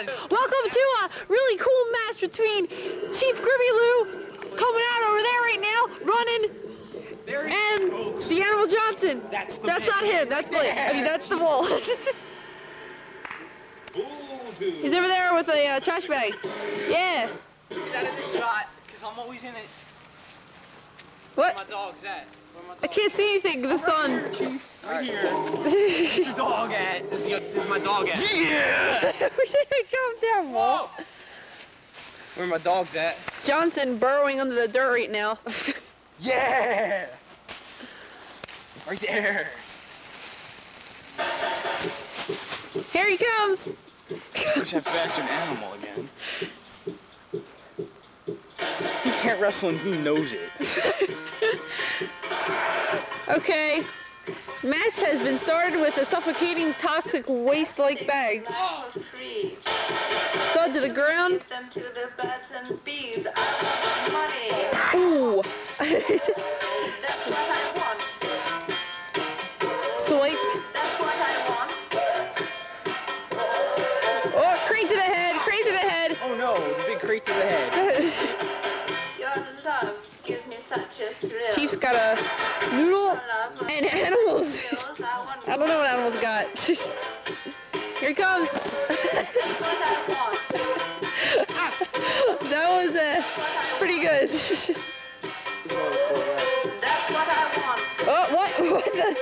Welcome to a really cool match between Chief Groovy Loo, coming out over there right now, running, and the Animal Johnson. That's not him, that's Blake. I mean, that's the bull. He's over there with a trash bag. Yeah. Get out of this shot, because I'm always in it. What? Where my dog's at? I can't see anything, the sun. Chief. Right here. Where's the dog at? This is my dog at. Yeah! Calm down, Walt. Where my dog's at? Johnson burrowing under the dirt right now. Yeah! Right there. Here he comes. I wish I faster an animal again. He can't wrestle and he knows it. Okay. Match has been started with a suffocating, toxic, waste-like bag. Oh, trees. Thud to the ground. Give them to the birds and bees. Money. Ooh. That's what I want. Swipe. That's what I want. Oh, crate to the head, crate to the head. Oh no, the big crate to the head. Your love gives me such a thrill. Chief's got a noodle and animals. I don't know what animals got. Here he comes. That's what I want. That was pretty good. That's what I want. Oh, what? What the?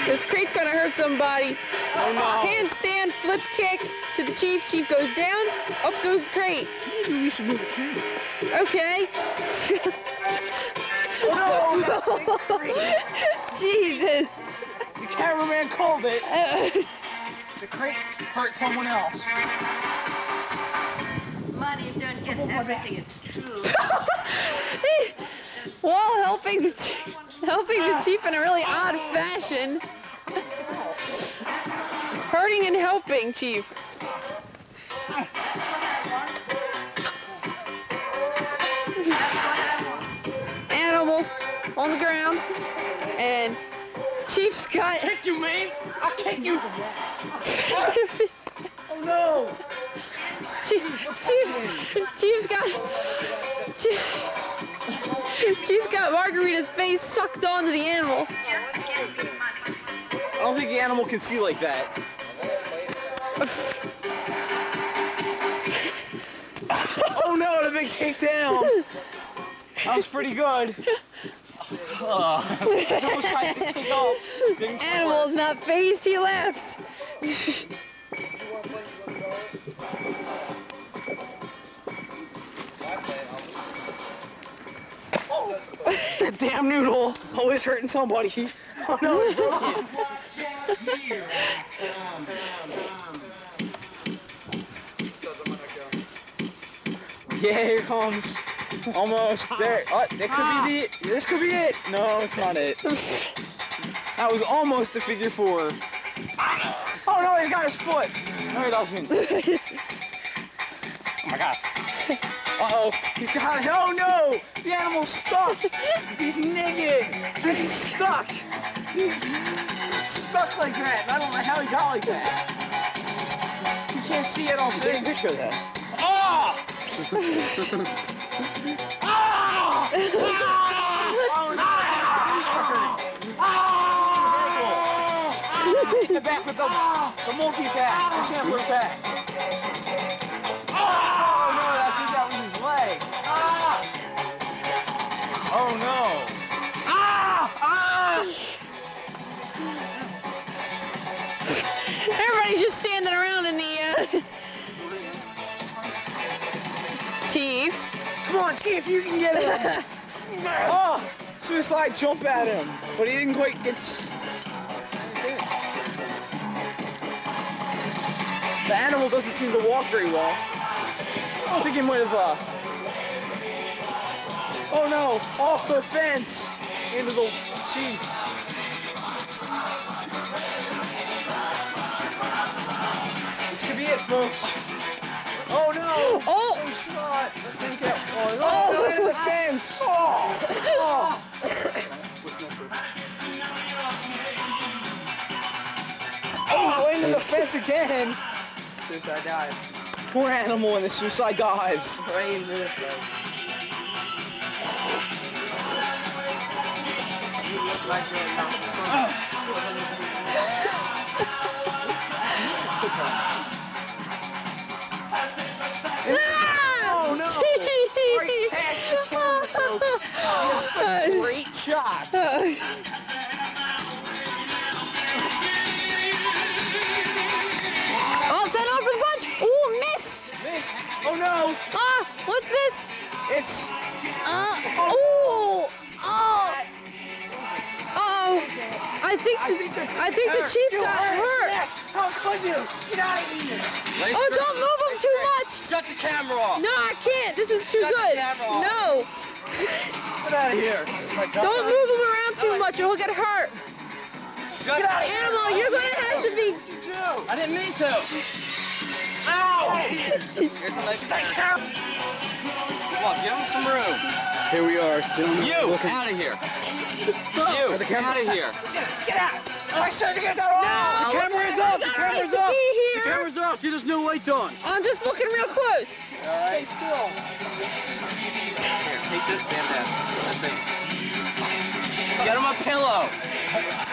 This crate's gonna hurt somebody. Oh no. Handstand, flip kick to the Chief. Chief goes down. Up goes the crate. Maybe we should move the camera. Okay. Oh no! Jesus. The cameraman called it. The crate hurt someone else. Money don't get everything, it's true. While helping the Chief in a really odd fashion. Hurting and helping, Chief. Animals on the ground, and Chief's got. I'll kick you, man! I'll kick you! Oh no! Chief's got Margarita's face sucked onto the animal. I don't think the animal can see like that. Oh no, the big takedown! That was pretty good. Almost tries to kick off. Animal's not phased, he laughs. Oh, that damn noodle always hurting somebody. Oh no, it's broken. Yeah, here comes. Almost there. Oh, that could be the. This could be it. No, it's not it. That was almost a figure four. Oh no, he got his foot. No, he doesn't. Oh my god. Uh-oh, he's got it. Oh no! The animal's stuck! He's naked! And he's stuck! He's stuck like that. I don't know how he got like that. You can't see it all big. Picture of that. Oh! Oh! Oh no! Oh! The back with the monkey back. The shambler back. Oh no! Ah! Ah! Everybody's just standing around in the Chief. Come on, see if you can get it. Oh! Suicide jump at him, but he didn't quite get. The animal doesn't seem to walk very well. I think he might have. Oh no! Off the fence! Into the Chief. This could be it, folks. Oh no! Oh! No shot! Oh, into the fence! Oh! Oh! Oh, into the fence again. Suicide dive. Poor animal in the suicide dives. Right into this thing. Oh no! Right past the camera, folks. That's a great shot. Oh, set off for the punch. Ooh, miss. Miss. Oh no! Ah, what's this? It's. Oh. Oh. Oh. I think the chief got hurt. How could you? Get out of here! Oh, don't move him too much. Shut the camera off. No, I can't. This is too Shut the good. camera off. No. Get out of here! Don't move him around too much or he'll get hurt. Shut the camera Animal, off. you're gonna have to be. I didn't mean to. Ow! Here's a nice Come on, give him some room. Here we are. You, out of here. You, The out of here. Get out! I said to get that off! No, The camera's off! The camera's off! Be The here. camera's off! See, there's no lights on. I'm just looking real close. Alright. Stay still. Here, take this bandana. That's it. Get him a pillow.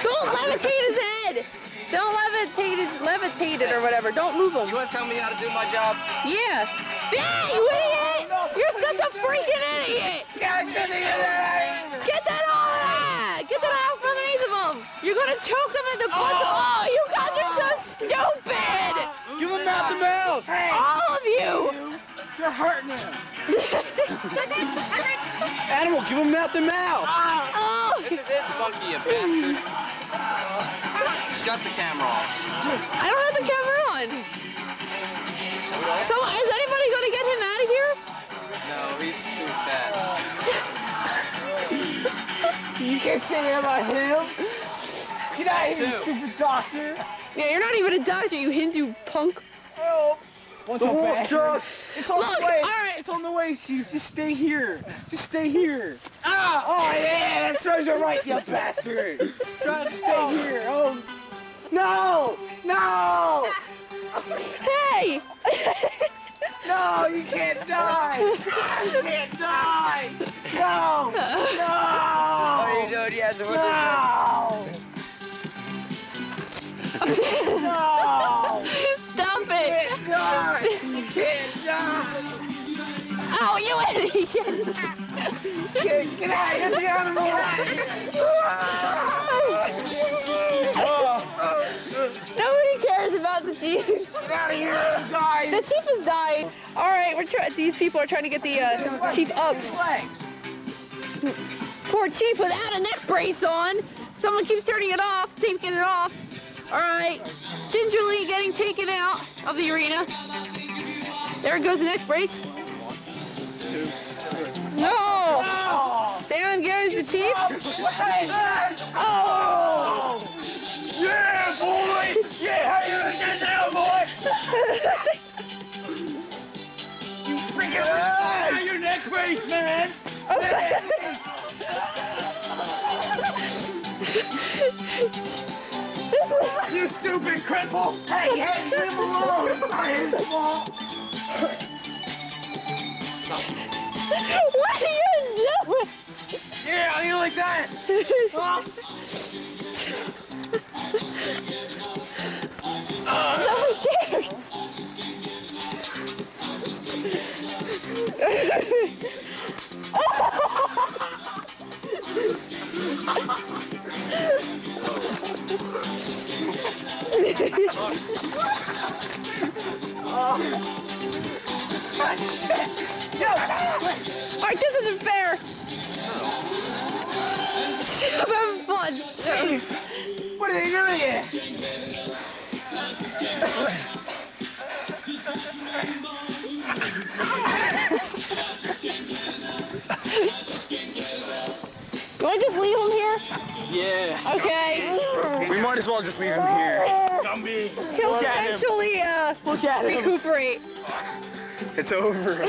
Don't levitate his head. Don't levitate it or whatever. Don't move him. You want to tell me how to do my job? Yeah. Yeah, you idiot! You're such a freaking idiot! Get that Get that all out! Get that out from underneath of him! You're gonna choke him in the butt! Oh, you guys are so stupid! Give him mouth to mouth! Hey! All of you! You're hurting him! Animal, give him mouth to mouth! Oh. This is it, monkey, you bastard. Shut the camera off. I don't have the camera on. So, is anybody gonna get him out of here? No, he's too fat. You can't say that about him! Get out of here, you stupid doctor! Yeah, you're not even a doctor, you Hindu punk. Help! The whole just, it's on Look, the way. all right. It's on the way, Chief. Just stay here. Just stay here. Ah! Oh yeah, that serves you right, you bastard. Try to stay here. Oh no! No! Hey! No! You can't die! You can't die! No! No! What are you doing? Yeah, No! No! Stop it! Die! You can't die! Oh, you idiot! Get out! Get the animal! Nobody cares about the chief. Get out of here, guys! The chief is dying. All right, these people are trying to get the chief up. Poor chief without a neck brace on. Someone keeps turning it off, taking it off. All right, gingerly getting taken out of the arena. There goes the neck brace. No! Down goes the chief. Oh! Yeah, boy! Yeah, how you gonna get down, boy? You freaking your neck brace, man! You stupid cripple! Hey, leave him alone! It's not his fault! What are you doing? Yeah, how do you like that? Nobody cares. All right, this isn't fair. I'm having fun. Chief, what are they doing here? You want to just leave him here? Yeah. Okay. We might as well just leave him here. Gumby. He'll Look at him. eventually Look at him. recuperate. It's over.